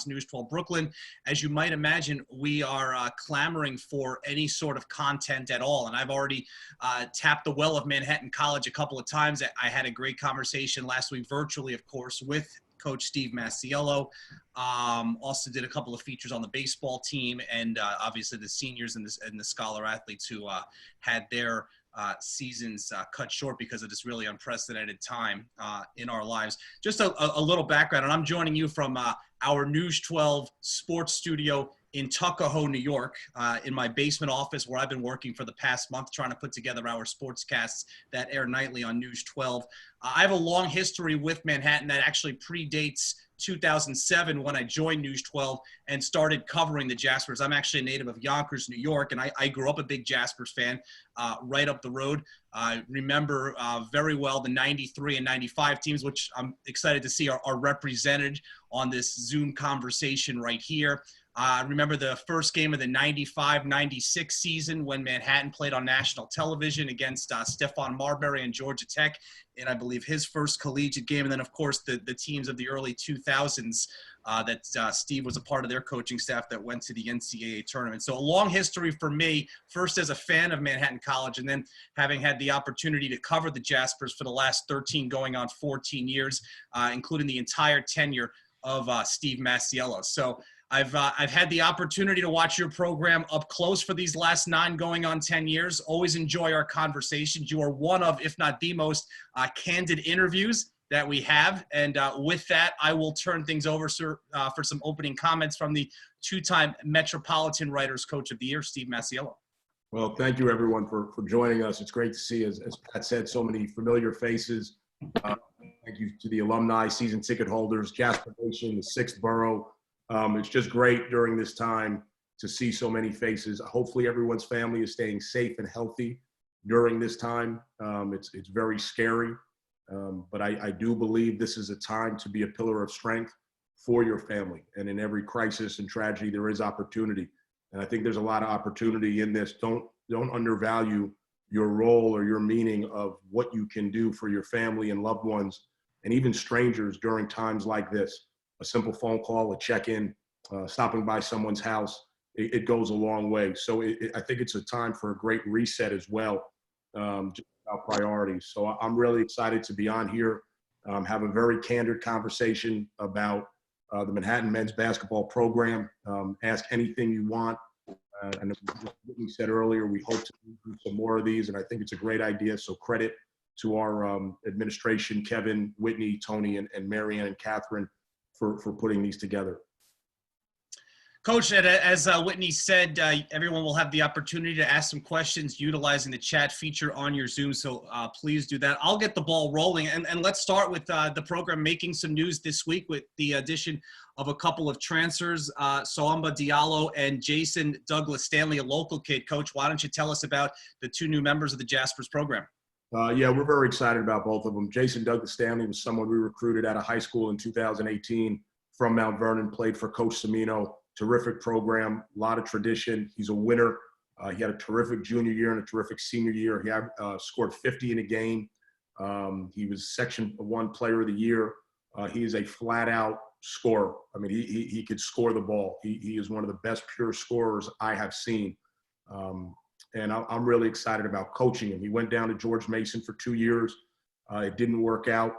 News 12 Brooklyn. As you might imagine, we are clamoring for any sort of content at all. And I've already tapped the well of Manhattan College a couple of times. I had a great conversation last week, virtually, of course, with Coach Steve Masiello. Also did a couple of features on the baseball team, and obviously the seniors and the scholar athletes who had their seasons cut short because of this really unprecedented time in our lives. Just a little background, and I'm joining you from our News 12 sports studio in Tuckahoe, New York, in my basement office where I've been working for the past month trying to put together our sportscasts that air nightly on News 12. I have a long history with Manhattan that actually predates 2007 when I joined News 12 and started covering the Jaspers. I'm actually a native of Yonkers, New York, and I grew up a big Jaspers fan right up the road. I remember very well the 93 and 95 teams, which I'm excited to see are represented on this Zoom conversation right here. I remember the first game of the 95-96 season when Manhattan played on national television against Stephon Marbury and Georgia Tech, and I believe his first collegiate game. And then, of course, the teams of the early 2000s that Steve was a part of their coaching staff that went to the NCAA tournament. So a long history for me, first as a fan of Manhattan College, and then having had the opportunity to cover the Jaspers for the last 13 going on 14 years, including the entire tenure of Steve Masiello. So I've had the opportunity to watch your program up close for these last 9 going on 10 years. Always enjoy our conversations. You are one of, if not the most, candid interviews that we have. And with that, I will turn things over, sir, for some opening comments from the 2-time Metropolitan Writers Coach of the Year, Steve Masiello. Well, thank you, everyone, for joining us. It's great to see, as Pat said, so many familiar faces. Thank you to the alumni, season ticket holders, Jasper Nation, the 6th borough. It's just great during this time to see so many faces. Hopefully everyone's family is staying safe and healthy during this time. It's very scary, but I do believe this is a time to be a pillar of strength for your family. And in every crisis and tragedy, there is opportunity. And I think there's a lot of opportunity in this. Don't undervalue your role or your meaning of what you can do for your family and loved ones, and even strangers during times like this. A simple phone call, a check-in, stopping by someone's house, it goes a long way. So I think it's a time for a great reset as well, just about priorities. So I'm really excited to be on here, have a very candid conversation about the Manhattan men's basketball program. Ask anything you want. And what we said earlier, we hope to do some more of these, and I think it's a great idea. So credit to our administration, Kevin, Whitney, Tony, and Marianne and Catherine, for putting these together. Coach, as Whitney said, everyone will have the opportunity to ask some questions utilizing the chat feature on your Zoom, so please do that. I'll get the ball rolling, and let's start with the program making some news this week with the addition of a couple of transfers, Soamba Diallo and Jason Douglas Stanley, a local kid. Coach, why don't you tell us about the 2 new members of the Jaspers program? Yeah, we're very excited about both of them. Jason Douglas Stanley was someone we recruited out of high school in 2018 from Mount Vernon, played for Coach Cimino. Terrific program, a lot of tradition. He's a winner. He had a terrific junior year and a terrific senior year. He scored 50 in a game. He was Section 1 Player of the Year. He is a flat-out scorer. I mean, he could score the ball. He is one of the best pure scorers I have seen. And I'm really excited about coaching him. He went down to George Mason for 2 years. It didn't work out.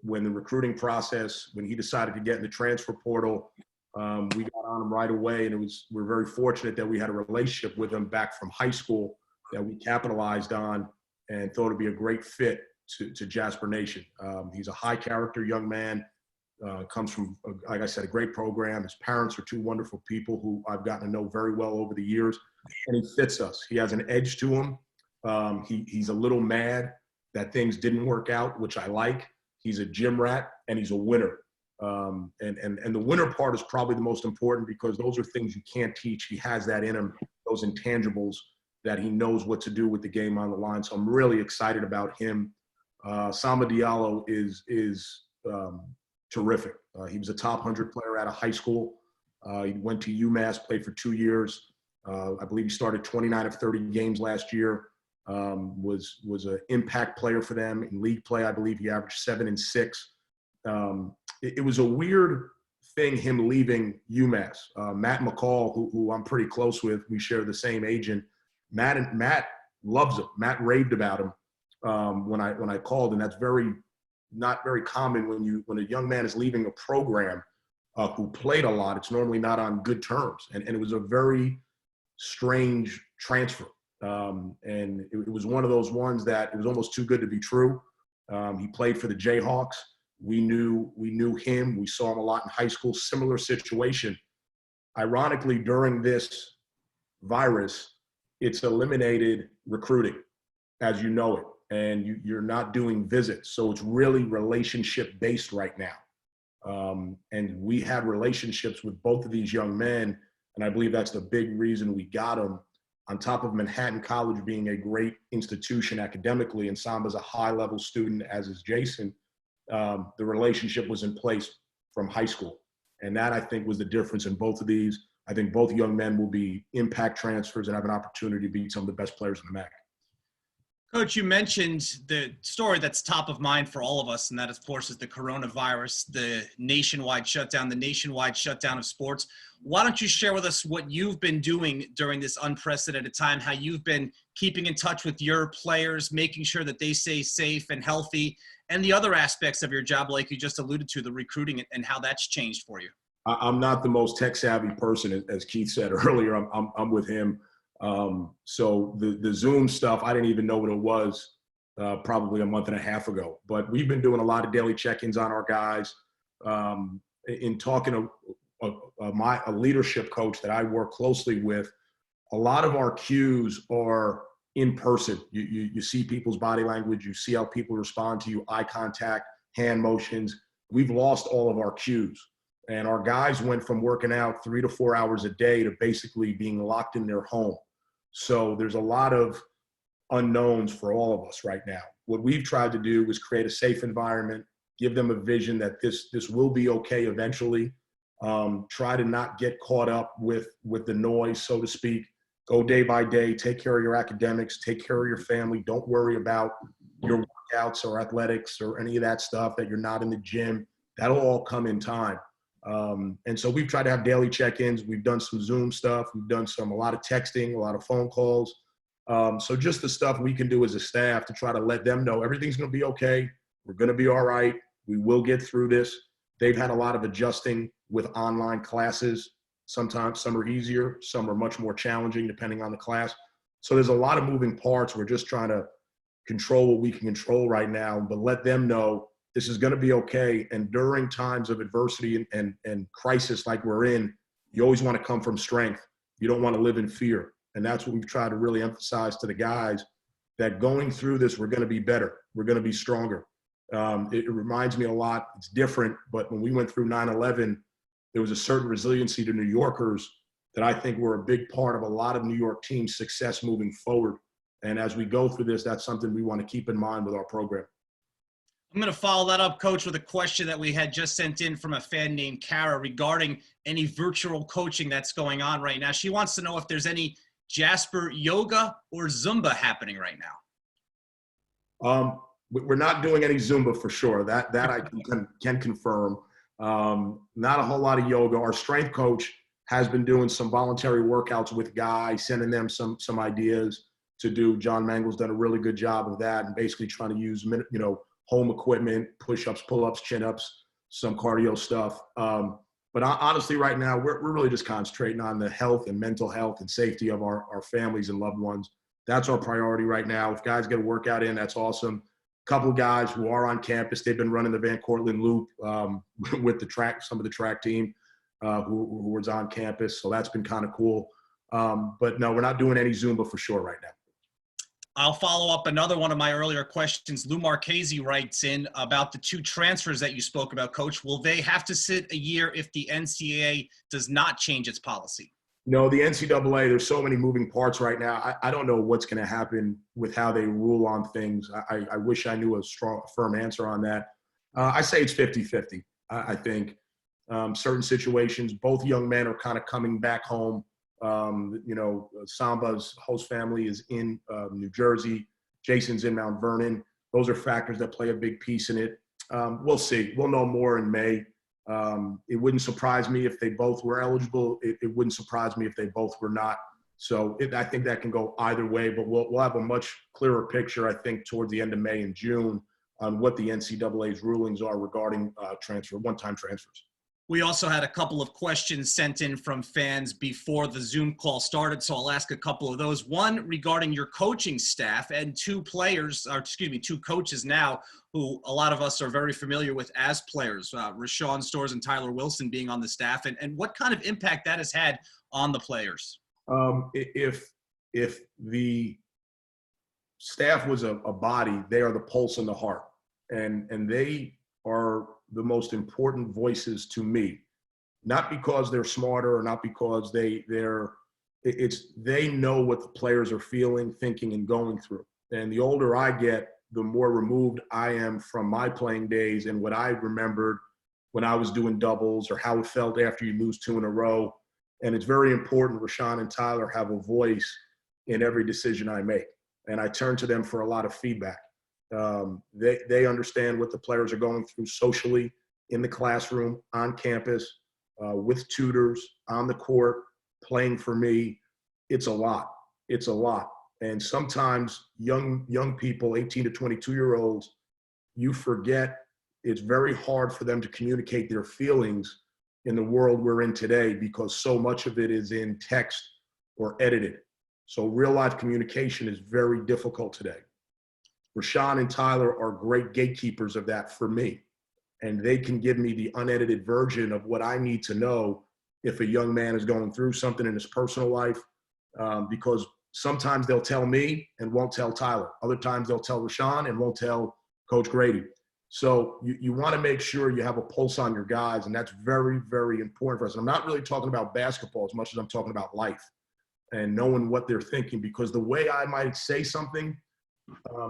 When the recruiting process, when he decided to get in the transfer portal, we got on him right away, and we're very fortunate that we had a relationship with him back from high school that we capitalized on and thought it'd be a great fit to Jasper Nation. He's a high character young man, comes from, like I said, a great program. His parents are 2 wonderful people who I've gotten to know very well over the years, and he fits us. He has an edge to him. He's a little mad that things didn't work out, which I like. He's a gym rat, and he's a winner. And the winner part is probably the most important, because those are things you can't teach. He has that in him, those intangibles that he knows what to do with the game on the line. So I'm really excited about him. Soamba Diallo is terrific. He was a top 100 player out of high school. He went to UMass, played for 2 years. I believe he started 29 of 30 games last year. Was an impact player for them in league play. I believe he averaged 7 and 6. It was a weird thing, him leaving UMass. Matt McCall, who I'm pretty close with, we share the same agent. Matt loves him. Matt raved about him when I called, and that's not very common when a young man is leaving a program who played a lot. It's normally not on good terms, and it was a very strange transfer. And it was one of those ones that it was almost too good to be true. He played for the Jayhawks. We knew him. We saw him a lot in high school. Similar situation. Ironically, during this virus, it's eliminated recruiting, as you know it, and you're not doing visits. So it's really relationship based right now. And we had relationships with both of these young men, and I believe that's the big reason we got them. On top of Manhattan College being a great institution academically, and Samba's a high-level student, as is Jason, the relationship was in place from high school. And that, I think, was the difference in both of these. I think both young men will be impact transfers and have an opportunity to be some of the best players in the MAC. Coach, you mentioned the story that's top of mind for all of us, and that, of course, is the coronavirus, the nationwide shutdown of sports. Why don't you share with us what you've been doing during this unprecedented time, how you've been keeping in touch with your players, making sure that they stay safe and healthy, and the other aspects of your job, like you just alluded to, the recruiting and how that's changed for you? I'm not the most tech-savvy person, as Keith said earlier. I'm with him. So the Zoom stuff, I didn't even know what it was probably a month and a half ago. But we've been doing a lot of daily check-ins on our guys. In talking to a leadership coach that I work closely with, a lot of our cues are in person. You see people's body language. You see how people respond to you, eye contact, hand motions. We've lost all of our cues. And our guys went from working out 3 to 4 hours a day to basically being locked in their home. So there's a lot of unknowns for all of us right now. What we've tried to do is create a safe environment, give them a vision that this will be okay eventually. Try to not get caught up with the noise, so to speak. Go day by day, take care of your academics, take care of your family. Don't worry about your workouts or athletics or any of that stuff, that you're not in the gym. That'll all come in time. And so we've tried to have daily check-ins. We've done some Zoom stuff. We've done a lot of texting, a lot of phone calls. So just the stuff we can do as a staff to try to let them know everything's going to be okay. We're going to be all right. We will get through this. They've had a lot of adjusting with online classes. Sometimes some are easier, some are much more challenging depending on the class. So there's a lot of moving parts. We're just trying to control what we can control right now, but let them know this is going to be okay. And during times of adversity and crisis like we're in, you always want to come from strength. You don't want to live in fear. And that's what we've tried to really emphasize to the guys, that going through this, we're going to be better. We're going to be stronger. It reminds me a lot. It's different, but when we went through 9/11, there was a certain resiliency to New Yorkers that I think were a big part of a lot of New York teams' success moving forward. And as we go through this, that's something we want to keep in mind with our program. I'm going to follow that up, Coach, with a question that we had just sent in from a fan named Kara regarding any virtual coaching that's going on right now. She wants to know if there's any Jasper yoga or Zumba happening right now. We're not doing any Zumba for sure. That I can confirm. Not a whole lot of yoga. Our strength coach has been doing some voluntary workouts with guys, sending them some ideas to do. John Mangel's done a really good job of that, and basically trying to use home equipment, push-ups, pull-ups, chin-ups, some cardio stuff. But honestly, right now, we're really just concentrating on the health and mental health and safety of our families and loved ones. That's our priority right now. If guys get a workout in, that's awesome. A couple of guys who are on campus, they've been running the Van Cortlandt Loop with some of the track team who was on campus. So that's been kind of cool. But no, we're not doing any Zumba for sure right now. I'll follow up another one of my earlier questions. Lou Marchese writes in about the 2 transfers that you spoke about, Coach. Will they have to sit a year if the NCAA does not change its policy? No, the NCAA, there's so many moving parts right now. I don't know what's going to happen with how they rule on things. I wish I knew a firm answer on that. I say it's 50-50. I think certain situations, both young men are kind of coming back home. Samba's host family is in New Jersey. Jason's in Mount Vernon. Those are factors that play a big piece in it. We'll see. We'll know more in May. It wouldn't surprise me if they both were eligible. It wouldn't surprise me if they both were not. So I think that can go either way, but we'll have a much clearer picture, I think, towards the end of May and June on what the NCAA's rulings are regarding one-time transfers. We also had a couple of questions sent in from fans before the Zoom call started, so I'll ask a couple of those. One regarding your coaching staff, and two coaches now who a lot of us are very familiar with as players, Rashawn Storrs and Tyler Wilson being on the staff, and what kind of impact that has had on the players. If the staff was a body, they are the pulse and the heart, and they are the most important voices to me, not because they're smarter or not because they know what the players are feeling, thinking, and going through. And the older I get, the more removed I am from my playing days and what I remembered when I was doing doubles or how it felt after you lose 2 in a row. And it's very important Rashawn and Tyler have a voice in every decision I make. And I turn to them for a lot of feedback. They understand what the players are going through socially, in the classroom, on campus, with tutors, on the court, playing for me. It's a lot. It's a lot. And sometimes young people, 18 to 22-year-olds, you forget it's very hard for them to communicate their feelings in the world we're in today because so much of it is in text or edited. So real life communication is very difficult today. Rashawn and Tyler are great gatekeepers of that for me. And they can give me the unedited version of what I need to know if a young man is going through something in his personal life, because sometimes they'll tell me and won't tell Tyler. Other times they'll tell Rashawn and won't tell Coach Grady. So you want to make sure you have a pulse on your guys, and that's very, very important for us. And I'm not really talking about basketball as much as I'm talking about life and knowing what they're thinking, because the way I might say something,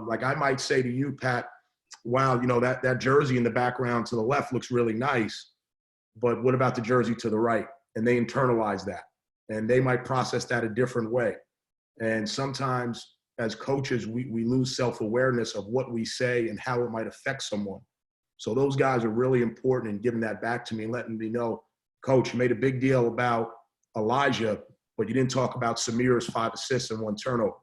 like I might say to you, Pat, wow, that jersey in the background to the left looks really nice, but what about the jersey to the right? And they internalize that, and they might process that a different way. And sometimes as coaches, we lose self-awareness of what we say and how it might affect someone. So those guys are really important in giving that back to me and letting me know, Coach, you made a big deal about Elijah, but you didn't talk about Samir's 5 assists and 1 turnover.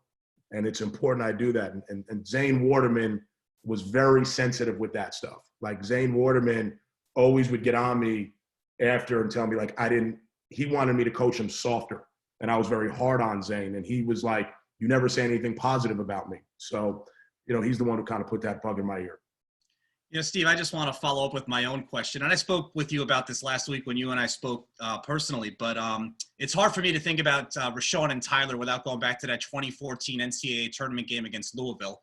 And it's important I do that. And Zane Waterman was very sensitive with that stuff. Like Zane Waterman always would get on me after and tell me like he wanted me to coach him softer. And I was very hard on Zane. And he was like, you never say anything positive about me. So, he's the one who kind of put that bug in my ear. Steve, I just want to follow up with my own question. And I spoke with you about this last week when you and I spoke personally, but it's hard for me to think about Rashawn and Tyler without going back to that 2014 NCAA tournament game against Louisville.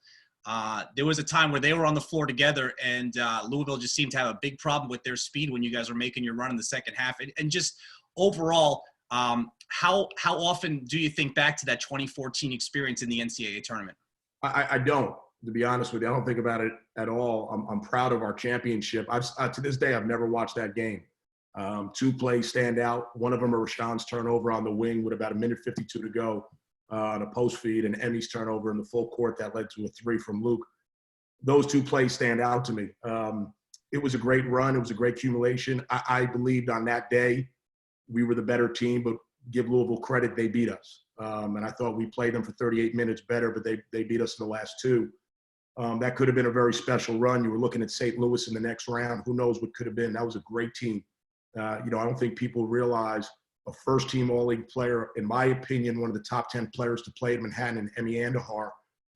There was a time where they were on the floor together, and Louisville just seemed to have a big problem with their speed when you guys were making your run in the second half. And just overall, how often do you think back to that 2014 experience in the NCAA tournament? I don't. To be honest with you, I don't think about it at all. I'm proud of our championship. To this day, I've never watched that game. 2 plays stand out. One of them a Rashawn's turnover on the wing with about 1:52 to go on a post feed, and Emmy's turnover in the full court that led to a 3 from Luke. Those 2 plays stand out to me. It was a great run. It was a great accumulation. I believed on that day we were the better team, but give Louisville credit, they beat us. And I thought we played them for 38 minutes better, but they beat us in the last 2. That could have been a very special run. You were looking at St. Louis in the next round. Who knows what could have been. That was a great team. I don't think people realize a first-team All-League player, in my opinion, one of the top 10 players to play at Manhattan, and Emmy Andahar,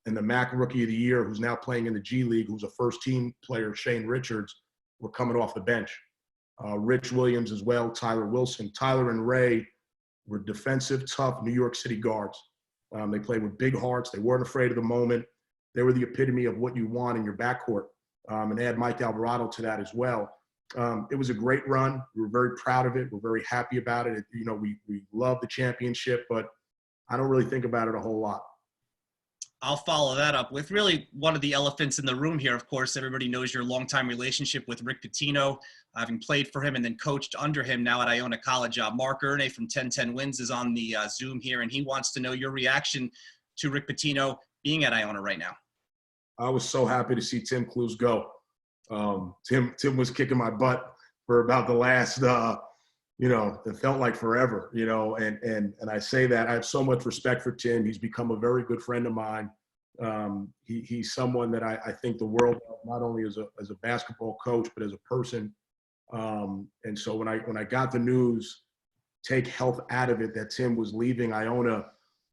and the MAC Rookie of the Year, who's now playing in the G League, who's a first-team player, Shane Richards, were coming off the bench. Rich Williams as well, Tyler Wilson. Tyler and Ray were defensive, tough New York City guards. They played with big hearts. They weren't afraid of the moment. They were the epitome of what you want in your backcourt. And add Mike Alvarado to that as well. It was a great run. We were very proud of it. We're very happy about it. We love the championship, but I don't really think about it a whole lot. I'll follow that up with really one of the elephants in the room here. Of course, everybody knows your longtime relationship with Rick Pitino, having played for him and then coached under him now at Iona College. Mark Erne from 1010 Wins is on the Zoom here, and he wants to know your reaction to Rick Pitino being at Iona right now. I was so happy to see Tim Clues go. Tim was kicking my butt for about the last, it felt like forever, and I say that I have so much respect for Tim. He's become a very good friend of mine. He's someone that I think the world of, not only as a basketball coach, but as a person. And so when I got the news, take health out of it, that Tim was leaving Iona,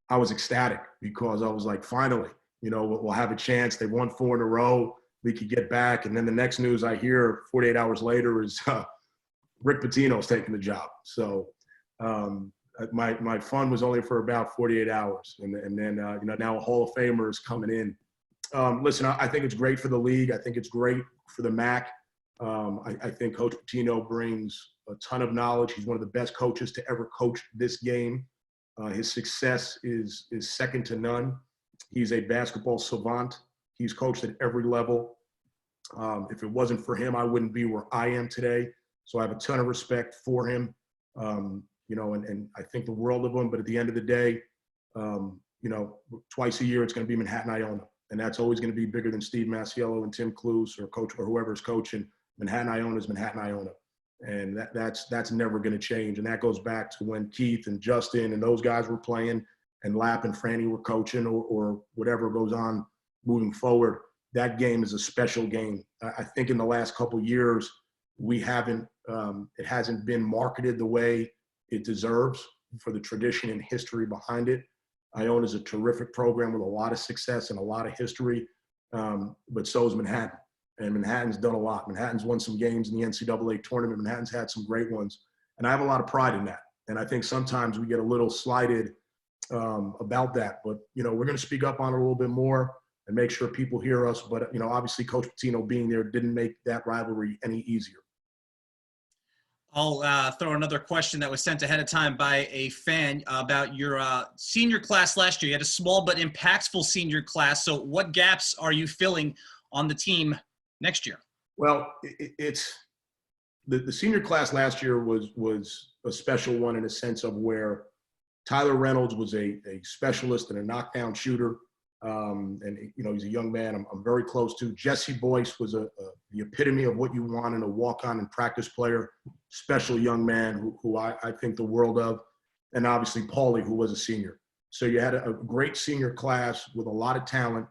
I was ecstatic, because I was like, finally, we'll have a chance. They won 4 in a row. We could get back. And then the next news I hear 48 hours later is Rick Pitino's taking the job. So my fun was only for about 48 hours. And then, now a Hall of Famer is coming in. Listen, I think it's great for the league. I think it's great for the MAC. I think Coach Pitino brings a ton of knowledge. He's one of the best coaches to ever coach this game. His success is second to none. He's a basketball savant. He's coached at every level. If it wasn't for him, I wouldn't be where I am today. So I have a ton of respect for him, and I think the world of him. But at the end of the day, twice a year it's going to be Manhattan, Iona. And that's always going to be bigger than Steve Masiello and Tim Cluse or coach or whoever's coaching. Manhattan, Iona is Manhattan, Iona. And that's never going to change. And that goes back to when Keith and Justin and those guys were playing, and Lapp and Franny were coaching, or whatever goes on moving forward. That game is a special game. I think in the last couple of years, it hasn't been marketed the way it deserves for the tradition and history behind it. Iona is a terrific program with a lot of success and a lot of history, but so is Manhattan. And Manhattan's done a lot. Manhattan's won some games in the NCAA tournament. Manhattan's had some great ones. And I have a lot of pride in that. And I think sometimes we get a little slighted about that. But, we're going to speak up on it a little bit more and make sure people hear us. But, obviously Coach Pitino being there didn't make that rivalry any easier. I'll throw another question that was sent ahead of time by a fan about your senior class last year. You had a small but impactful senior class. So what gaps are you filling on the team next year? Well, it's the senior class last year was a special one in a sense of where Tyler Reynolds was a specialist and a knockdown shooter. And he's a young man I'm very close to. Jesse Boyce was the epitome of what you want in a walk-on and practice player, special young man who I think the world of. And obviously Paulie, who was a senior. So you had a great senior class with a lot of talent.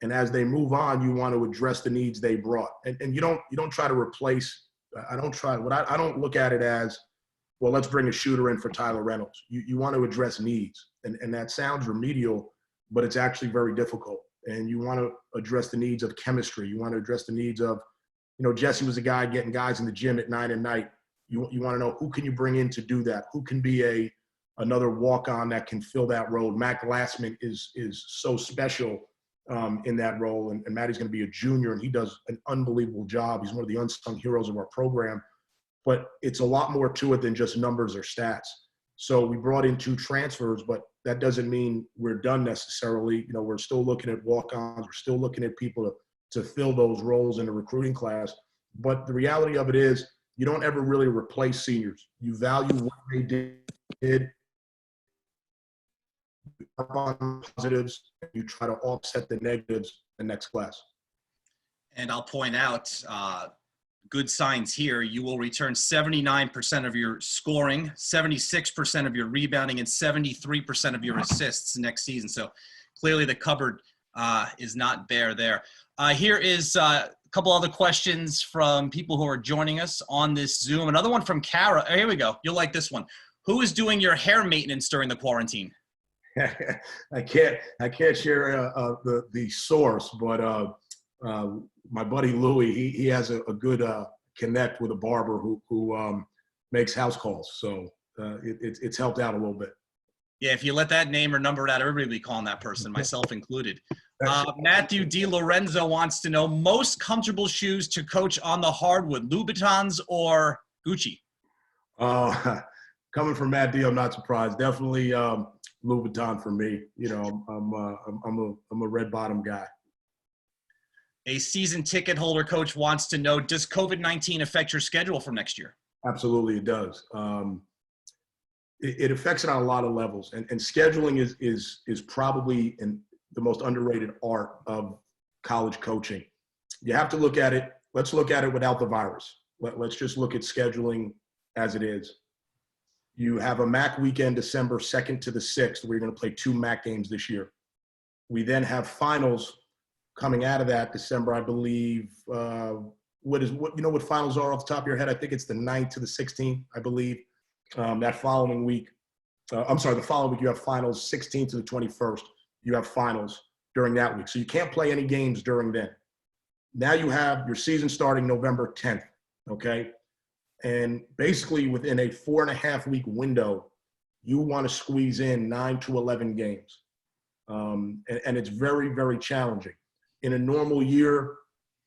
And as they move on, you want to address the needs they brought. And you don't try to replace. I don't look at it as, well, let's bring a shooter in for Tyler Reynolds. You want to address needs. And that sounds remedial, but it's actually very difficult. And you want to address the needs of chemistry. You want to address the needs of, Jesse was a guy getting guys in the gym at 9 at night. You want to know, who can you bring in to do that? Who can be another walk-on that can fill that role? Matt Glassman is so special in that role. And Matty's going to be a junior, and he does an unbelievable job. He's one of the unsung heroes of our program. But it's a lot more to it than just numbers or stats. So we brought in 2 transfers, but that doesn't mean we're done necessarily. We're still looking at walk-ons. We're still looking at people to fill those roles in the recruiting class. But the reality of it is, you don't ever really replace seniors. You value what they did, on positives, you try to offset the negatives in the next class. And I'll point out, good signs here. You will return 79% of your scoring, 76% of your rebounding, and 73% of your assists next season. So clearly the cupboard is not bare there. Here is a couple other questions from people who are joining us on this Zoom. Another one from Kara. Oh, here we go. You'll like this one. Who is doing your hair maintenance during the quarantine? I can't share the source, but my buddy Louie, he has a good connect with a barber who makes house calls. So it's helped out a little bit. Yeah, if you let that name or number out, everybody will be calling that person, myself included. Matthew DiLorenzo wants to know, most comfortable shoes to coach on the hardwood, Louboutins or Gucci? Coming from Matt D, I'm not surprised. Definitely Louboutin for me. I'm a red bottom guy. A season ticket holder coach wants to know, does COVID-19 affect your schedule for next year? Absolutely, it does. It affects it on a lot of levels, and scheduling is probably the most underrated art of college coaching. You have to look at it. Let's look at it without the virus. let's just look at scheduling as it is. You have a MAC weekend, December 2nd to the 6th. We're going to play 2 MAC games this year. We then have finals coming out of that December, I believe. What finals are off the top of your head? I think it's the 9th to the 16th, I believe. That following week, the following week you have finals, 16th to the 21st. You have finals during that week. So you can't play any games during then. Now you have your season starting November 10th, okay? And basically within a 4.5-week window, you want to squeeze in 9 to 11 games. And it's very, very challenging. In a normal year,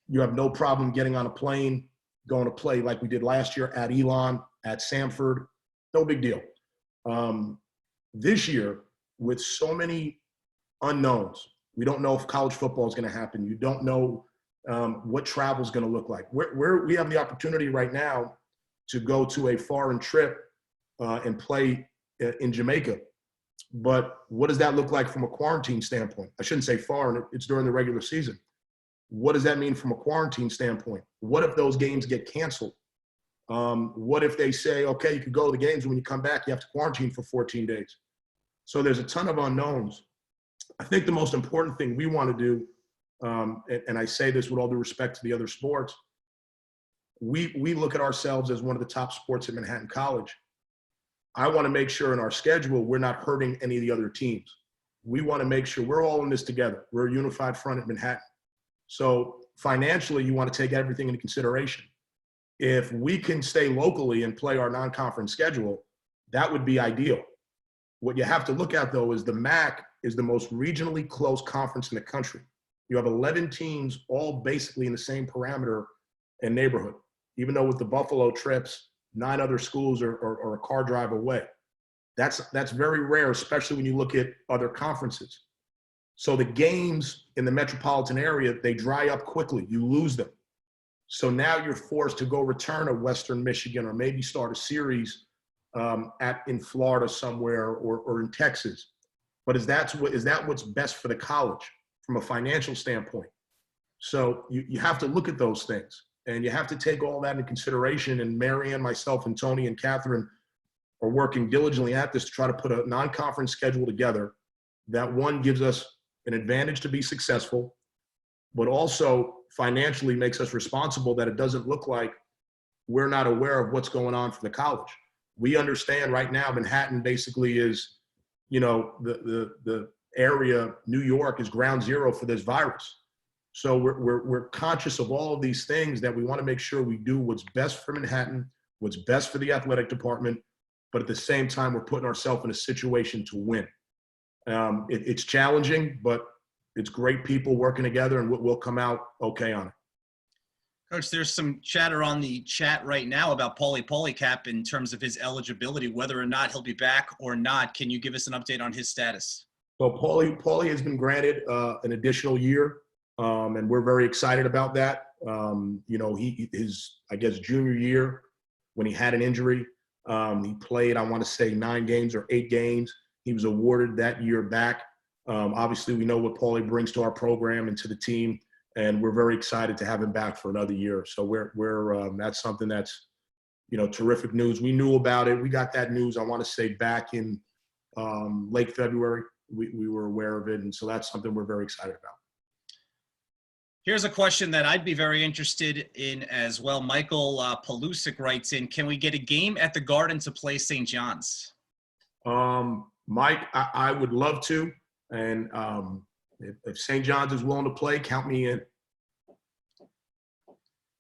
you have no problem getting on a plane, going to play like we did last year at Elon, at Samford. No big deal. This year, with so many unknowns, we don't know if college football is going to happen. You don't know what travel is going to look like. We have the opportunity right now to go to a foreign trip and play in Jamaica. But what does that look like from a quarantine standpoint? I shouldn't say foreign, it's during the regular season. What does that mean from a quarantine standpoint? What if those games get canceled? What if they say, okay, you can go to the games, when you come back, you have to quarantine for 14 days. So there's a ton of unknowns. I think the most important thing we want to do, and I say this with all due respect to the other sports, we look at ourselves as one of the top sports at Manhattan College. I want to make sure in our schedule we're not hurting any of the other teams. We want to make sure we're all in this together. We're a unified front at Manhattan. So financially, you want to take everything into consideration. If we can stay locally and play our non-conference schedule, that would be ideal. What you have to look at, though, is the MAC is the most regionally close conference in the country. You have 11 teams all basically in the same parameter and neighborhood, even though with the Buffalo trips, 9 other schools are a car drive away. That's very rare, especially when you look at other conferences. So the games in the metropolitan area, they dry up quickly. You lose them. So now you're forced to go return to Western Michigan or maybe start a series in Florida somewhere or in Texas. But is that what's best for the college from a financial standpoint? So you have to look at those things. And you have to take all that into consideration. And Marianne, myself, and Tony and Catherine are working diligently at this to try to put a non-conference schedule together that, one, gives us an advantage to be successful, but also financially makes us responsible, that it doesn't look like we're not aware of what's going on for the college. We understand right now Manhattan basically is, the area, New York, is ground zero for this virus. So we're conscious of all of these things, that we want to make sure we do what's best for Manhattan, what's best for the athletic department, but at the same time, we're putting ourselves in a situation to win. It's challenging, but it's great people working together, and we'll come out okay on it. Coach, there's some chatter on the chat right now about Paulie Polycap in terms of his eligibility, whether or not he'll be back or not. Can you give us an update on his status? So Paulie has been granted an additional year. And we're very excited about that. His junior year, when he had an injury, he played, I want to say 9 games or 8 games. He was awarded that year back. Obviously, we know what Paulie brings to our program and to the team, and we're very excited to have him back for another year. So we're that's something that's, terrific news. We knew about it. We got that news, I want to say, back in late February. We were aware of it, and so that's something we're very excited about. Here's a question that I'd be very interested in as well. Michael Palusik writes in, can we get a game at the Garden to play St. John's? Mike, I would love to. And if St. John's is willing to play, count me in.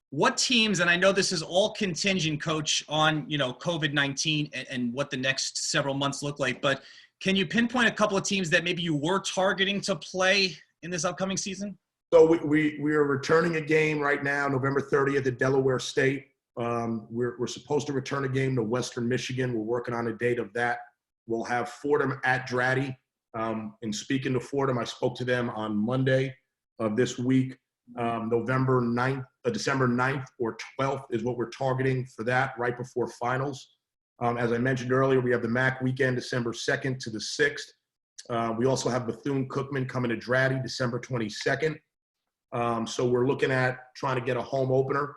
What teams, and I know this is all contingent, Coach, on, COVID-19 and what the next several months look like, but can you pinpoint a couple of teams that maybe you were targeting to play in this upcoming season? So we are returning a game right now, November 30th at Delaware State. We're supposed to return a game to Western Michigan. We're working on a date of that. We'll have Fordham at Dratty. And speaking to Fordham, I spoke to them on Monday of this week. December 9th or 12th is what we're targeting for that, right before finals. As I mentioned earlier, we have the MAC weekend, December 2nd to the 6th. We also have Bethune-Cookman coming to Dratty, December 22nd. So we're looking at trying to get a home opener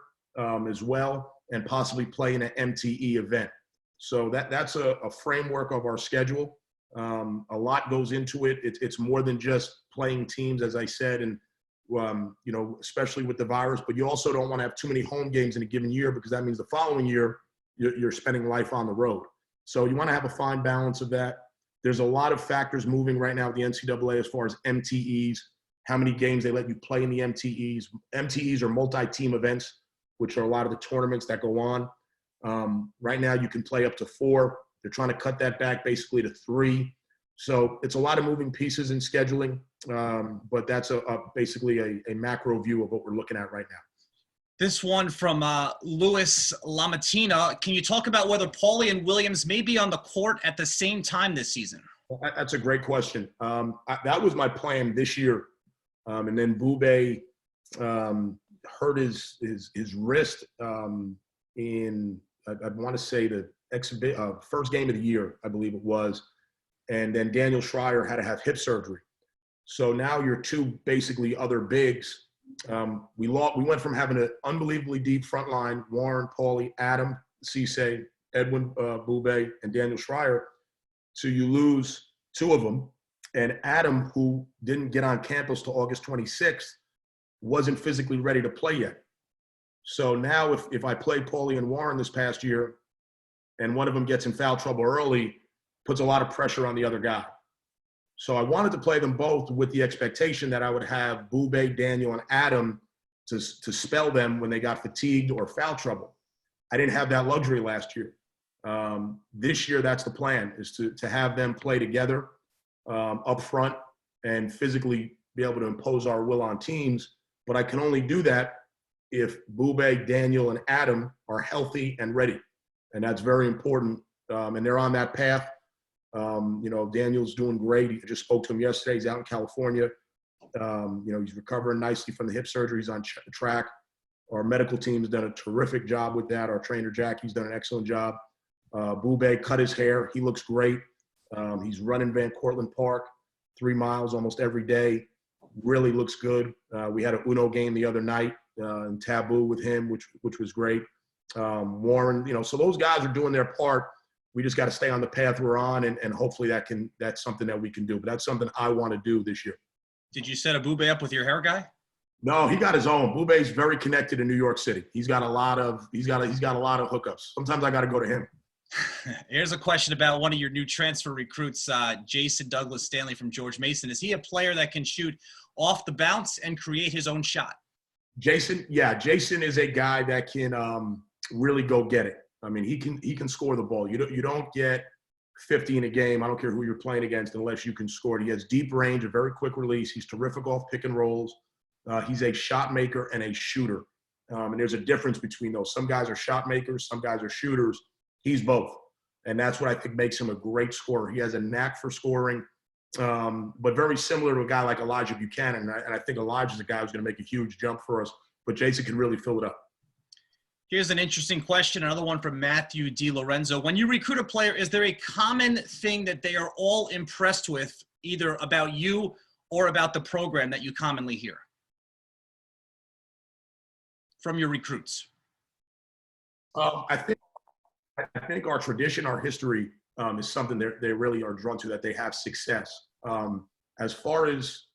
as well. and possibly play in an MTE event. So that's a framework of our schedule. A lot goes into it. It's more than just playing teams, as I said, and especially with the virus. But you also don't want to have too many home games in a given year, because that means the following year you're spending life on the road. So you want to have a fine balance of that. There's a lot of factors moving right now with the NCAA as far as MTEs, how many games they let you play in the MTEs. MTEs are multi-team events, which are a lot of the tournaments that go on. Right now you can play up to 4. They're trying to cut that back basically to 3. So it's a lot of moving pieces in scheduling, but that's basically a macro view of what we're looking at right now. This one from Louis Lamatina. Can you talk about whether Paulie and Williams may be on the court at the same time this season? That's a great question. That was my plan this year. And then Boubet hurt his wrist in, I want to say, the first game of the year, I believe it was. And then Daniel Schreier had to have hip surgery. So now your two basically other bigs. We went from having an unbelievably deep front line, Warren, Paulie, Adam, Cisse, Edwin Boubet, and Daniel Schreier, to you lose 2 of them. And Adam, who didn't get on campus till August 26th, wasn't physically ready to play yet. So now if I play Paulie and Warren this past year, and one of them gets in foul trouble early, puts a lot of pressure on the other guy. So I wanted to play them both with the expectation that I would have Boubet, Daniel, and Adam to spell them when they got fatigued or foul trouble. I didn't have that luxury last year. This year, that's the plan, is to have them play together up front and physically be able to impose our will on teams. But I can only do that if Boubet, Daniel, and Adam are healthy and ready. And that's very important. And they're on that path. Daniel's doing great. I just spoke to him yesterday. He's out in California. He's recovering nicely from the hip surgery. He's on track. Our medical team's done a terrific job with that. Our trainer, Jackie's done an excellent job. Boubet cut his hair. He looks great. He's running Van Cortlandt Park 3 miles almost every day. Really looks good. We had a Uno game the other night in Taboo with him, which was great. Warren, so those guys are doing their part. We just got to stay on the path we're on, and hopefully that's something that we can do. But that's something I want to do this year. Did you set a Boubet up with your hair guy? No, he got his own. Boubet's very connected in New York City. He's got a lot of hookups. Sometimes I got to go to him. Here's a question about one of your new transfer recruits, Jason Douglas Stanley from George Mason. Is he a player that can shoot off the bounce and create his own shot? Jason is a guy that can really go get it. I mean, he can score the ball. You don't get 50 in a game. I don't care who you're playing against unless you can score it. He has deep range, a very quick release. He's terrific off pick and rolls. He's a shot maker and a shooter. And there's a difference between those. Some guys are shot makers. Some guys are shooters. He's both. And that's what I think makes him a great scorer. He has a knack for scoring, but very similar to a guy like Elijah Buchanan. And I think Elijah's a guy who's going to make a huge jump for us. But Jason can really fill it up. Here's an interesting question, another one from Matthew DiLorenzo. When you recruit a player, is there a common thing that they are all impressed with, either about you or about the program, that you commonly hear from your recruits? I think our tradition, our history is something they really are drawn to, that they have success. As far as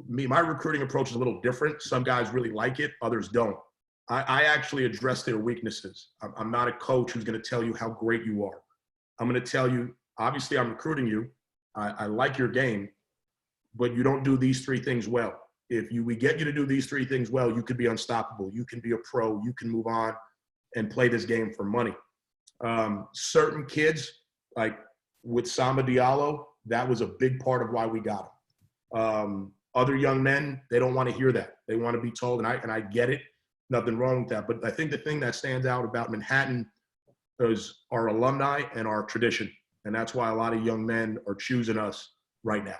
me, my recruiting approach is a little different. Some guys really like it, others don't. I actually address their weaknesses. I'm not a coach who's going to tell you how great you are. I'm going to tell you, obviously, I'm recruiting you. I like your game, but you don't do these 3 things well. If we get you to do these 3 things well, you could be unstoppable. You can be a pro. You can move on and play this game for money. Certain kids, like with Samba Diallo, that was a big part of why we got him. Other young men, they don't want to hear that. They want to be told, and I get it. Nothing wrong with that. But I think the thing that stands out about Manhattan is our alumni and our tradition. And that's why a lot of young men are choosing us right now.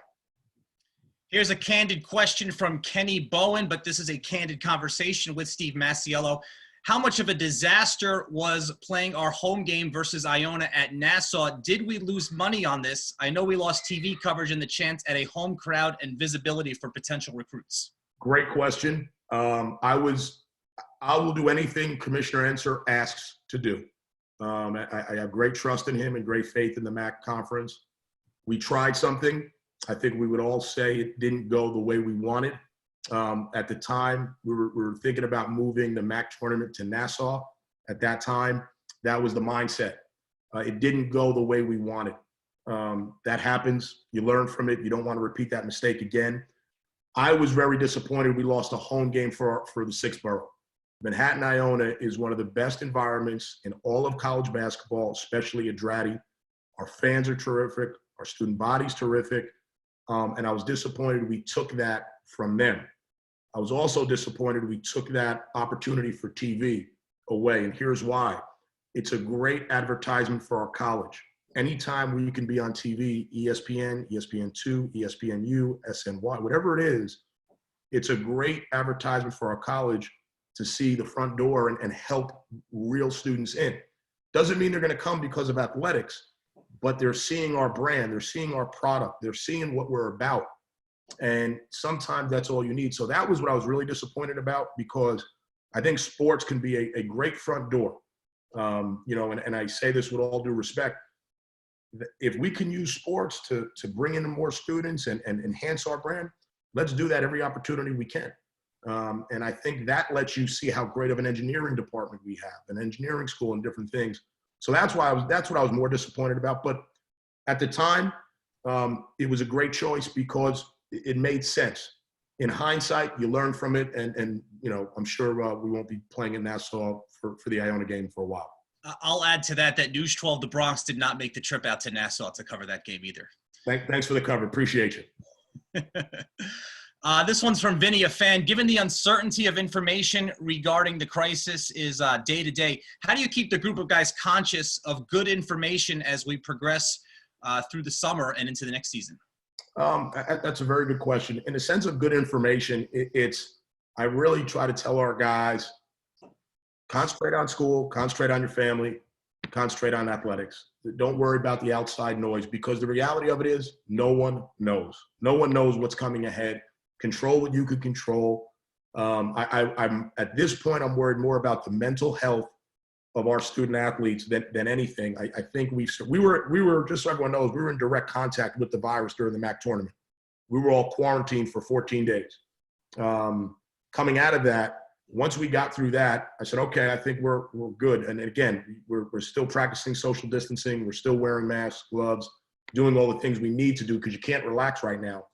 Here's a candid question from Kenny Bowen, but this is a candid conversation with Steve Masiello. How much of a disaster was playing our home game versus Iona at Nassau? Did we lose money on this? I know we lost TV coverage and the chance at a home crowd and visibility for potential recruits. Great question. I will do anything Commissioner Enser asks to do. I have great trust in him and great faith in the MAC conference. We tried something. I think we would all say it didn't go the way we wanted. At the time, we were thinking about moving the MAC tournament to Nassau. At that time, that was the mindset. It didn't go the way we wanted. That happens. You learn from it. You don't want to repeat that mistake again. I was very disappointed we lost a home game for the sixth borough. Manhattan, Iona is one of the best environments in all of college basketball, especially at Dratty. Our fans are terrific. Our student body's terrific. And I was disappointed we took that from them. I was also disappointed we took that opportunity for TV away. And here's why. It's a great advertisement for our college. Anytime we can be on TV, ESPN, ESPN2, ESPNU, SNY, whatever it is, it's a great advertisement for our college to see the front door and help real students in. Doesn't mean they're going to come because of athletics, but they're seeing our brand, they're seeing our product, they're seeing what we're about. And sometimes that's all you need. So that was what I was really disappointed about, because I think sports can be a great front door. And I say this with all due respect. If we can use sports to bring in more students and enhance our brand, let's do that every opportunity we can. And I think that lets you see how great of an engineering department we have, an engineering school and different things. So that's what I was more disappointed about. But at the time, it was a great choice because it made sense. In hindsight, you learn from it, and I'm sure we won't be playing in Nassau for the Iona game for a while. I'll add to that News 12 The Bronx did not make the trip out to Nassau to cover that game either. Thanks for the cover. Appreciate you. This one's from Vinny, a fan. Given the uncertainty of information regarding the crisis is day to day, how do you keep the group of guys conscious of good information as we progress through the summer and into the next season? That's a very good question. In the sense of good information, I really try to tell our guys, concentrate on school, concentrate on your family, concentrate on athletics. Don't worry about the outside noise, because the reality of it is no one knows. No one knows what's coming ahead. Control what you could control. I'm at this point, I'm worried more about the mental health of our student athletes than anything. I think we were, just so everyone knows, we were in direct contact with the virus during the MAC tournament. We were all quarantined for 14 days. Coming out of that, once we got through that, I said, okay, I think we're good. And again, we're still practicing social distancing. We're still wearing masks, gloves, doing all the things we need to do, because you can't relax right now.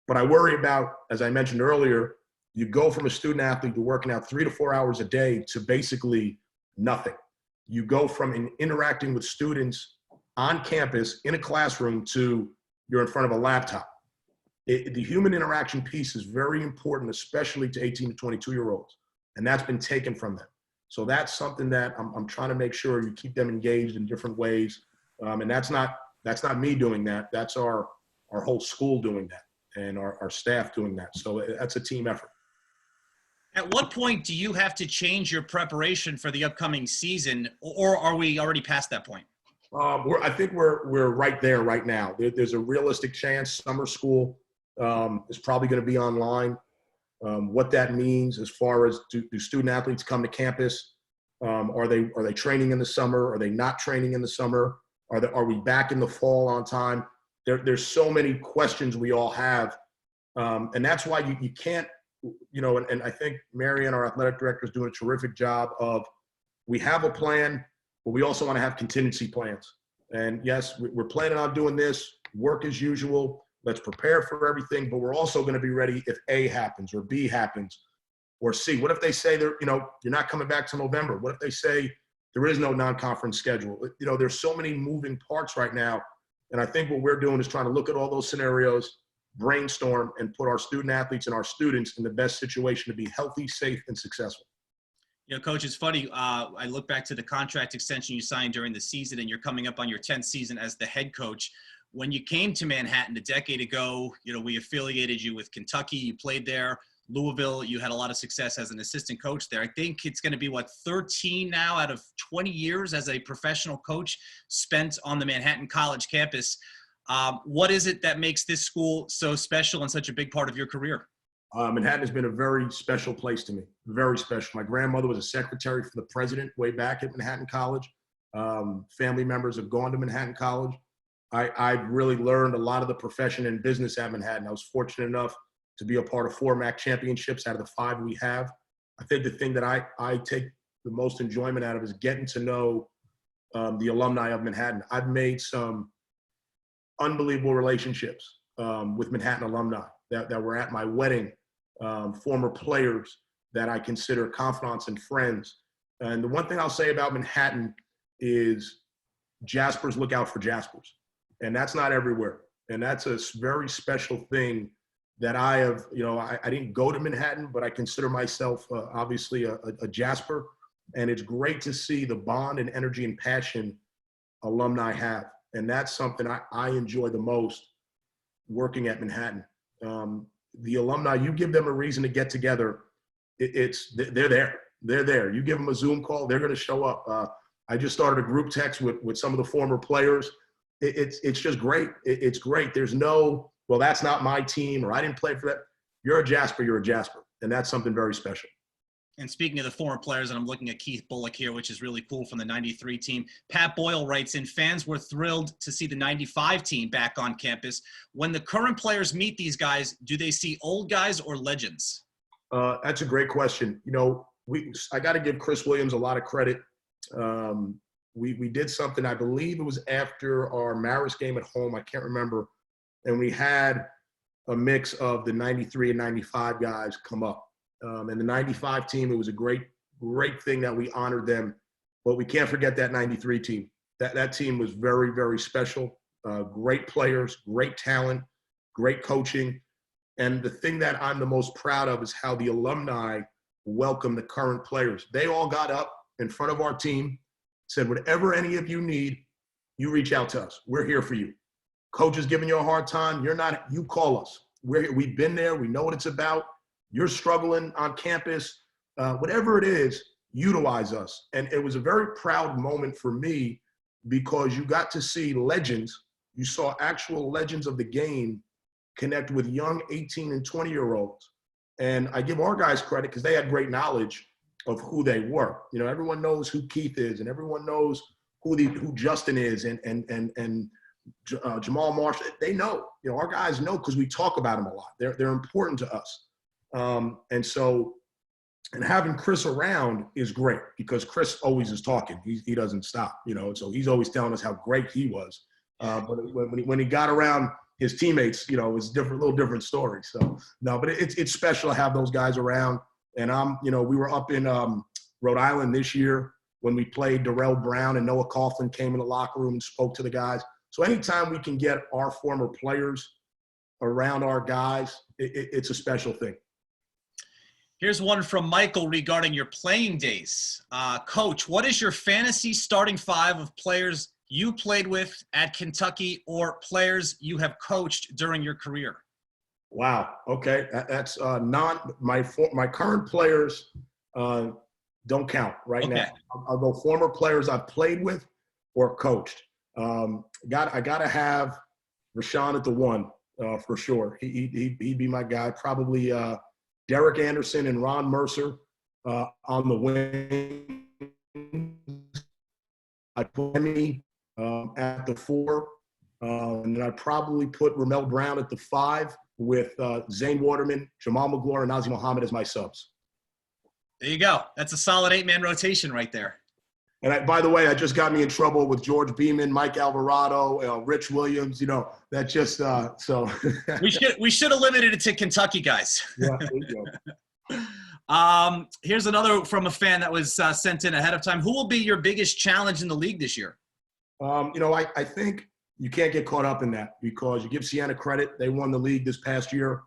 But I worry about, as I mentioned earlier, you go from a student athlete to working out 3 to 4 hours a day to basically nothing. You go from interacting with students on campus in a classroom to you're in front of a laptop. The human interaction piece is very important, especially to 18 to 22-year-olds. And that's been taken from them. So that's something that I'm trying to make sure you keep them engaged in different ways. And that's not me doing that. That's our whole school doing that, and our staff doing that. So that's a team effort. At what point do you have to change your preparation for the upcoming season, or are we already past that point? I think we're right there right now. There's a realistic chance summer school is probably going to be online. What that means as far as do student athletes come to campus? Are they training in the summer? Are they not training in the summer? Are we back in the fall on time? There's so many questions we all have, and that's why you can't, and I think Marion, our athletic director, is doing a terrific job of, we have a plan, but we also want to have contingency plans. And yes, we're planning on doing this, work as usual. Let's prepare for everything, but we're also going to be ready if A happens or B happens or C. What if they say you're not coming back till November? What if they say there is no non-conference schedule? There's so many moving parts right now. And I think what we're doing is trying to look at all those scenarios, brainstorm, and put our student athletes and our students in the best situation to be healthy, safe, and successful. Coach, it's funny. I look back to the contract extension you signed during the season, and you're coming up on your 10th season as the head coach. When you came to Manhattan a decade ago, we affiliated you with Kentucky. You played there. Louisville, you had a lot of success as an assistant coach there. I think it's going to be, 13 now out of 20 years as a professional coach spent on the Manhattan College campus. What is it that makes this school so special and such a big part of your career? Manhattan has been a very special place to me, very special. My grandmother was a secretary for the president way back at Manhattan College. Family members have gone to Manhattan College. I really learned a lot of the profession and business at Manhattan. I was fortunate enough to be a part of 4 MAC championships out of the 5 we have. I think the thing that I take the most enjoyment out of is getting to know the alumni of Manhattan. I've made some unbelievable relationships with Manhattan alumni that were at my wedding, former players that I consider confidants and friends. And the one thing I'll say about Manhattan is Jaspers look out for Jaspers. And that's not everywhere. And that's a very special thing that I have, I didn't go to Manhattan, but I consider myself obviously a Jasper. And it's great to see the bond and energy and passion alumni have. And that's something I enjoy the most working at Manhattan. The alumni, you give them a reason to get together, they're there. They're there. You give them a Zoom call, they're going to show up. I just started a group text with some of the former players. It's just great. It's great. There's no, well, that's not my team, or I didn't play for that. You're a Jasper, you're a Jasper. And that's something very special. And speaking of the former players, and I'm looking at Keith Bullock here, which is really cool from the 93 team. Pat Boyle writes in, fans were thrilled to see the 95 team back on campus. When the current players meet these guys, do they see old guys or legends? That's a great question. I got to give Chris Williams a lot of credit. We did something, I believe it was after our Marist game at home, I can't remember, and we had a mix of the 93 and 95 guys come up. And the 95 team, it was a great thing that we honored them. But we can't forget that 93 team. That team was very, very special. Great players, great talent, great coaching. And the thing that I'm the most proud of is how the alumni welcome the current players. They all got up in front of our team, said, whatever any of you need, you reach out to us. We're here for you. Coach is giving you a hard time. You call us. We've been there. We know what it's about. You're struggling on campus, whatever it is, utilize us. And it was a very proud moment for me because you got to see legends. You saw actual legends of the game connect with young 18 and 20-year-olds. And I give our guys credit because they had great knowledge of who they were. Everyone knows who Keith is, and everyone knows who Justin is, and Jamal Marshall. They know. Our guys know because we talk about them a lot. They're important to us. And having Chris around is great because Chris always is talking. He doesn't stop, so he's always telling us how great he was. But when he got around his teammates, it was a little different story. So no, but it's special to have those guys around. And we were up in Rhode Island this year when we played. Darrell Brown and Noah Coughlin came in the locker room and spoke to the guys. So anytime we can get our former players around our guys, it's a special thing. Here's one from Michael regarding your playing days. Coach, what is your fantasy starting 5 of players you played with at Kentucky or players you have coached during your career? Wow. Okay. That's not my current players don't count right now. I'll go former players I've played with or coached. I got to have Rashawn at the 1 for sure. He'd be my guy. Probably Derek Anderson and Ron Mercer on the wing. I'd put Emmy at the 4. And then I'd probably put Ramel Brown at the 5 with Zane Waterman, Jamal McGlure, and Nazi Muhammad as my subs. There you go. That's a solid 8-man rotation right there. And by the way, I just got me in trouble with George Beeman, Mike Alvarado, Rich Williams. That just so. we should have limited it to Kentucky guys. Yeah, there you go. Here's another from a fan that was sent in ahead of time. Who will be your biggest challenge in the league this year? I think you can't get caught up in that because you give Siena credit. They won the league this past year.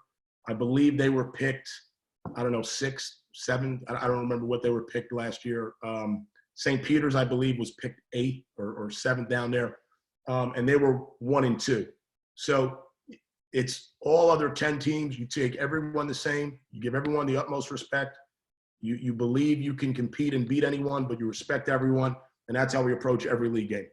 I believe they were picked, 6, 7. I don't remember what they were picked last year. St. Peter's, I believe, was picked 8th or 7th down there. And they were 1 and 2. So it's all other 10 teams. You take everyone the same. You give everyone the utmost respect. You believe you can compete and beat anyone, but you respect everyone. And that's how we approach every league game.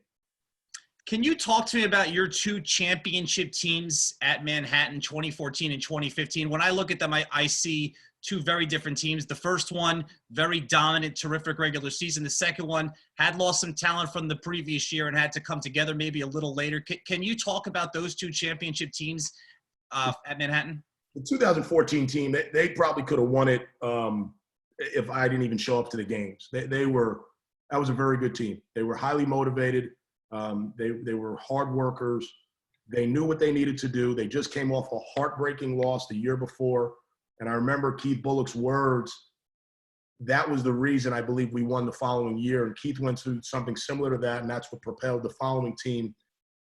Can you talk to me about your two championship teams at Manhattan, 2014 and 2015? When I look at them, I see two very different teams. The first one, very dominant, terrific regular season. The second one had lost some talent from the previous year and had to come together maybe a little later. Can you talk about those two championship teams at Manhattan? The 2014 team, they probably could have won it if I didn't even show up to the games. That was a very good team. They were highly motivated. They were hard workers. They knew what they needed to do. They just came off a heartbreaking loss the year before. And I remember Keith Bullock's words. That was the reason I believe we won the following year. And Keith went through something similar to that, and that's what propelled the following team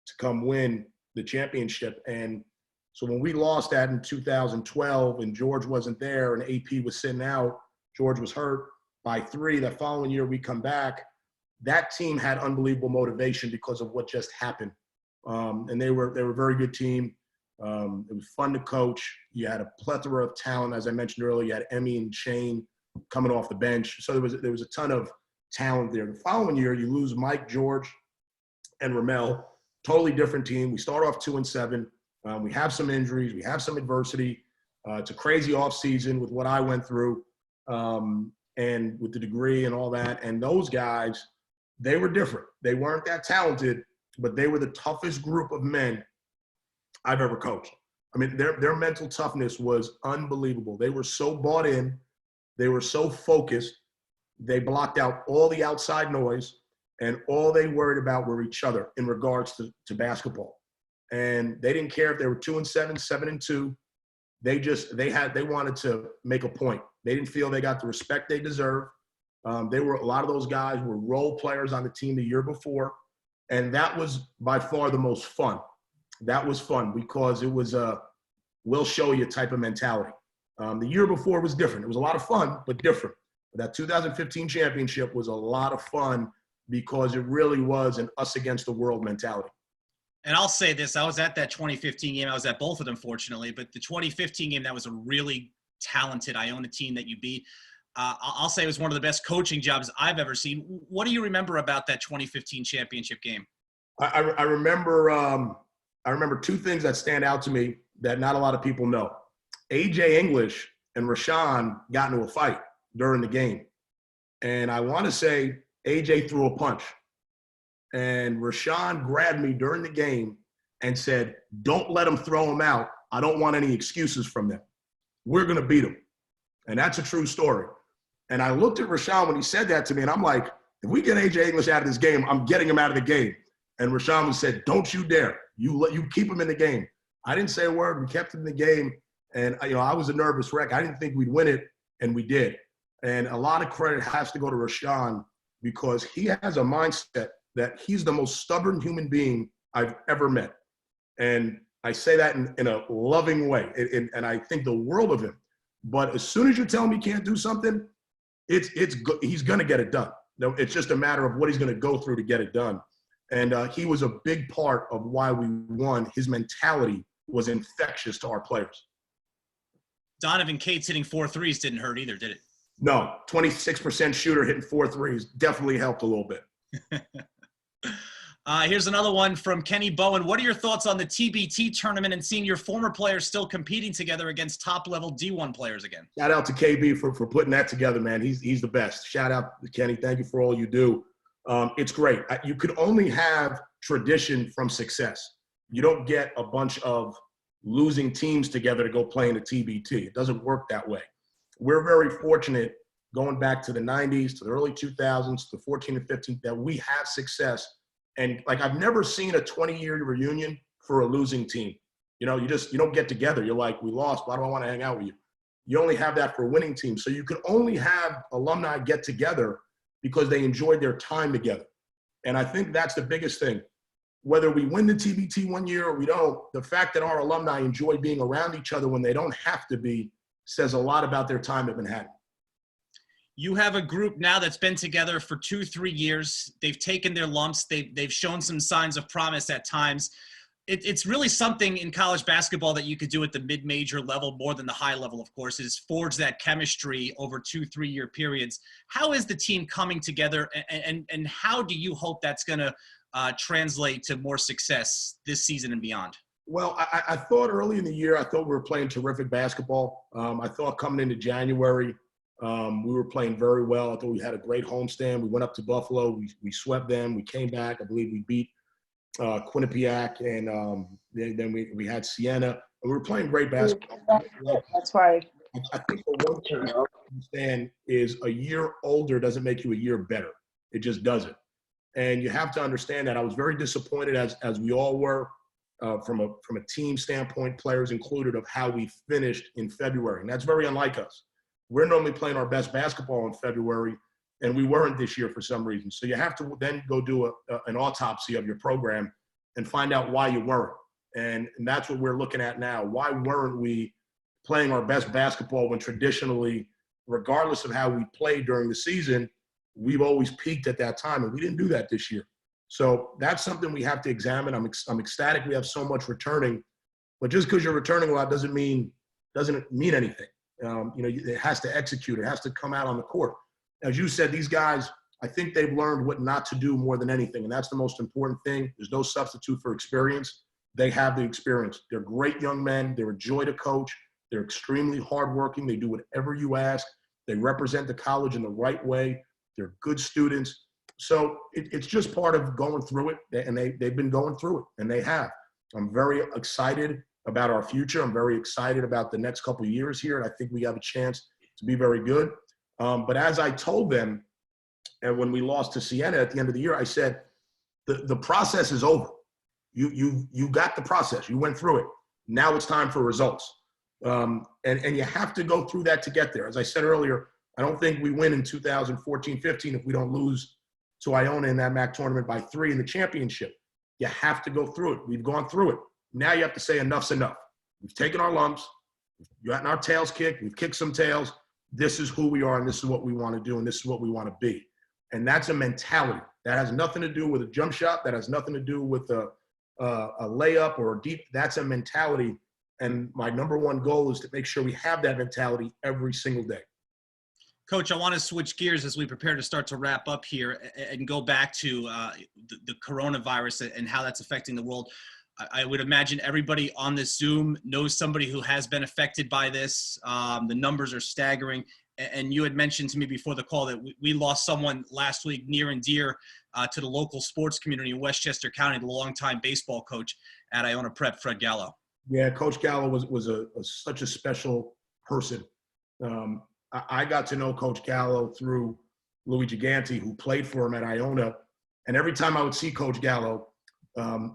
to come win the championship. And so when we lost that in 2012 and George wasn't there and AP was sitting out, George was hurt by 3. That following year we come back. That team had unbelievable motivation because of what just happened. And they were a very good team. It was fun to coach. You had a plethora of talent, as I mentioned earlier. You had Emmy and Shane coming off the bench. So there was a ton of talent there. The following year, you lose Mike, George, and Ramel. Totally different team. We start off 2-7. We have some injuries. We have some adversity. It's a crazy offseason with what I went through and with the degree and all that. And those guys, they were different. They weren't that talented, but they were the toughest group of men I've ever coached. I mean, their mental toughness was unbelievable. They were so bought in. They were so focused. They blocked out all the outside noise, and all they worried about were each other in regards to basketball. And they didn't care if they were 2-7, 7-2. They wanted to make a point. They didn't feel they got the respect they deserved. A lot of those guys were role players on the team the year before, and that was by far the most fun. That was fun because it was a we'll show you type of mentality. The year before was different. It was a lot of fun, but different. That 2015 championship was a lot of fun because it really was an us against the world mentality. And I'll say this, I was at that 2015 game. I was at both of them, fortunately. But the 2015 game, that was a really talented Iona team that you beat. I'll say it was one of the best coaching jobs I've ever seen. What do you remember about that 2015 championship game? I remember two things that stand out to me that not a lot of people know. A.J. English and Rashawn got into a fight during the game. And I want to say A.J. threw a punch. And Rashawn grabbed me during the game and said, "Don't let him throw him out. I don't want any excuses from them. We're going to beat him." And that's a true story. And I looked at Rashawn when he said that to me, and I'm like, if we get A.J. English out of this game, I'm getting him out of the game. And Rashawn said, "Don't you dare. You keep him in the game." I didn't say a word. We kept him in the game. And, I was a nervous wreck. I didn't think we'd win it, and we did. And a lot of credit has to go to Rashawn because he has a mindset that he's the most stubborn human being I've ever met. And I say that in a loving way. And I think the world of him. But as soon as you tell him he can't do something, he's going to get it done. It's just a matter of what he's going to go through to get it done. And he was a big part of why we won. His mentality was infectious to our players. Donovan Cates hitting 4 threes didn't hurt either, did it? No, 26% shooter hitting 4 threes definitely helped a little bit. Here's another one from Kenny Bowen. What are your thoughts on the TBT tournament and seeing your former players still competing together against top-level D1 players again? Shout out to KB for putting that together, man. He's the best. Shout out to Kenny. Thank you for all you do. It's great. You could only have tradition from success. You don't get a bunch of losing teams together to go play in a TBT. It doesn't work that way. We're very fortunate going back to the 90s, to the early 2000s, to 14 and 15, that we have success. And like, I've never seen a 20-year reunion for a losing team. You don't get together. You're like, we lost. Why do I want to hang out with you? You only have that for winning teams. So you can only have alumni get together because they enjoyed their time together. And I think that's the biggest thing. Whether we win the TBT one year or we don't, the fact that our alumni enjoy being around each other when they don't have to be says a lot about their time at Manhattan. You have a group now that's been together for 2-3 years. They've taken their lumps. They've shown some signs of promise at times. It's really something in college basketball that you could do at the mid-major level, more than the high level, of course, is forge that chemistry over 2-3 year periods. How is the team coming together, and how do you hope that's going to translate to more success this season and beyond? Well, I thought early in the year, I thought we were playing terrific basketball. I thought coming into January, we were playing very well. I thought we had a great homestand. We went up to Buffalo. We swept them. We came back. I believe we beat Quinnipiac, and then we had Siena. And we were playing great basketball. That's right. I think the one thing to understand is a year older doesn't make you a year better. It just doesn't. And you have to understand that. I was very disappointed, as we all were, from a team standpoint, players included, of how we finished in February. And that's very unlike us. We're normally playing our best basketball in February, and we weren't this year for some reason. So you have to then go do an autopsy of your program and find out why you weren't. And that's what we're looking at now. Why weren't we playing our best basketball when traditionally, regardless of how we played during the season, we've always peaked at that time, and we didn't do that this year. So that's something we have to examine. I'm ecstatic we have so much returning, but just because you're returning a lot doesn't mean anything. It has to execute. It has to come out on the court. As you said, these guys, I think they've learned what not to do more than anything, and that's the most important thing. There's no substitute for experience. They have the experience. They're great young men. They're a joy to coach. They're extremely hardworking. They do whatever you ask. They represent the college in the right way. They're good students. So it's just part of going through it, and they've been going through it, and they have. I'm very excited about our future. I'm very excited about the next couple of years here, and I think we have a chance to be very good. But as I told them, and when we lost to Siena at the end of the year, I said, the process is over. You got the process. You went through it. Now it's time for results. And you have to go through that to get there. As I said earlier, I don't think we win in 2014-15 if we don't lose to Iona in that MAC tournament by 3 in the championship. You have to go through it. We've gone through it. Now you have to say enough's enough. We've taken our lumps. We've gotten our tails kicked. We've kicked some tails. This is who we are, and this is what we want to do, and this is what we want to be. And that's a mentality. That has nothing to do with a jump shot. That has nothing to do with a layup or a deep. That's a mentality. And my number one goal is to make sure we have that mentality every single day. Coach, I want to switch gears as we prepare to start to wrap up here and go back to the coronavirus and how that's affecting the world. I would imagine everybody on this Zoom knows somebody who has been affected by this. The numbers are staggering. And you had mentioned to me before the call that we lost someone last week near and dear to the local sports community in Westchester County, the longtime baseball coach at Iona Prep, Fred Gallo. Yeah, Coach Gallo was such a special person. I got to know Coach Gallo through Louis Gigante, who played for him at Iona. And every time I would see Coach Gallo,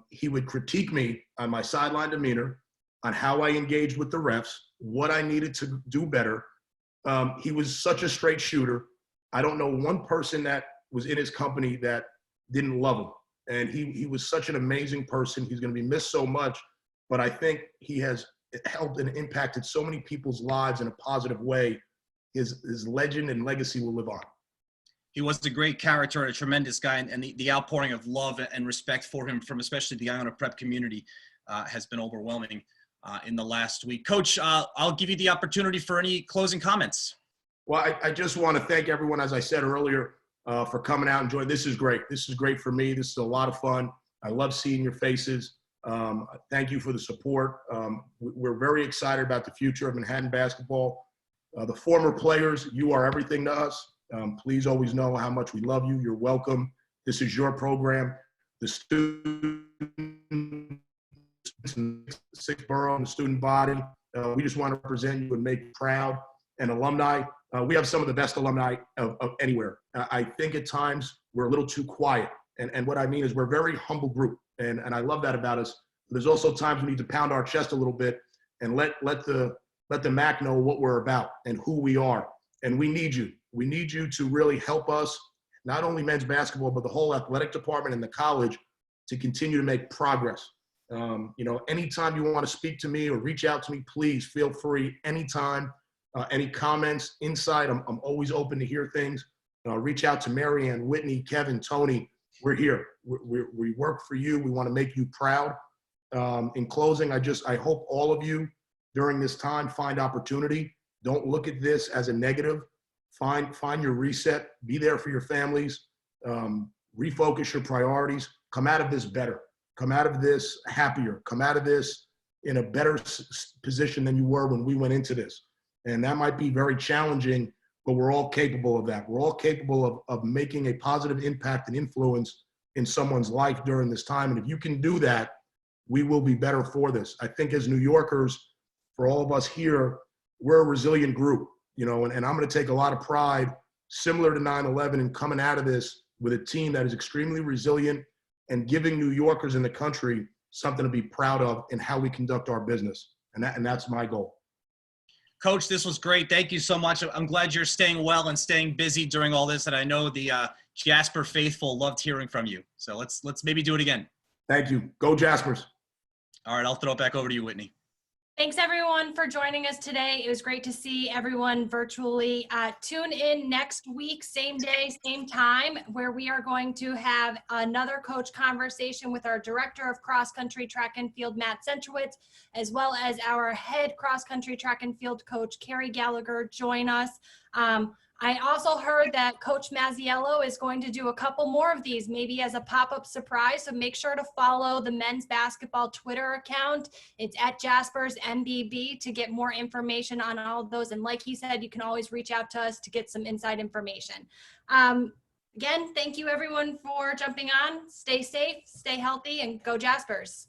he would critique me on my sideline demeanor, on how I engaged with the refs, what I needed to do better. He was such a straight shooter. I don't know one person that was in his company that didn't love him. And he was such an amazing person. He's going to be missed so much, but I think he has helped and impacted so many people's lives in a positive way. His legend and legacy will live on. He was a great character and a tremendous guy, and the outpouring of love and respect for him from especially the Iona Prep community has been overwhelming in the last week. Coach, I'll give you the opportunity for any closing comments. Well, I just want to thank everyone, as I said earlier, for coming out and joining. This is great. This is great for me. This is a lot of fun. I love seeing your faces. Thank you for the support. We're very excited about the future of Manhattan basketball. The former players, you are everything to us. Please always know how much we love you. You're welcome. This is your program. The students, sixth borough, and the student body, we just want to represent you and make you proud. And alumni, we have some of the best alumni of anywhere. I think at times we're a little too quiet. And what I mean is we're a very humble group. And I love that about us. There's also times we need to pound our chest a little bit and let the MAC know what we're about and who we are. And we need you. We need you to really help us, not only men's basketball, but the whole athletic department and the college to continue to make progress. Anytime you want to speak to me or reach out to me, please feel free anytime. Any comments, insight, I'm always open to hear things. Reach out to Marianne, Whitney, Kevin, Tony. We're here. We work for you. We want to make you proud. In closing, I hope all of you during this time find opportunity. Don't look at this as a negative. Find your reset. Be there for your families. Refocus your priorities. come out of this better, come out of this happier, come out of this in a better position than you were when we went into this. And that might be very challenging, but we're all capable of that. We're all capable of making a positive impact and influence in someone's life during this time. And if you can do that, we will be better for this. I think as New Yorkers, for all of us here, we're a resilient group, you know, and I'm going to take a lot of pride, similar to 9/11, and coming out of this with a team that is extremely resilient and giving New Yorkers in the country something to be proud of in how we conduct our business. And that's my goal. Coach, this was great. Thank you so much. I'm glad you're staying well and staying busy during all this. And I know the Jasper faithful loved hearing from you. So let's maybe do it again. Thank you. Go Jaspers. All right, I'll throw it back over to you, Whitney. Thanks everyone for joining us today. It was great to see everyone virtually. Tune in next week, same day, same time, where we are going to have another coach conversation with our director of cross country track and field, Matt Centrowitz, as well as our head cross country track and field coach, Carrie Gallagher, join us. I also heard that Coach Masiello is going to do a couple more of these, maybe as a pop-up surprise. So make sure to follow the men's basketball Twitter account. It's at Jaspers MBB to get more information on all of those. And like he said, you can always reach out to us to get some inside information. Again, thank you everyone for jumping on. Stay safe, stay healthy, and go Jaspers.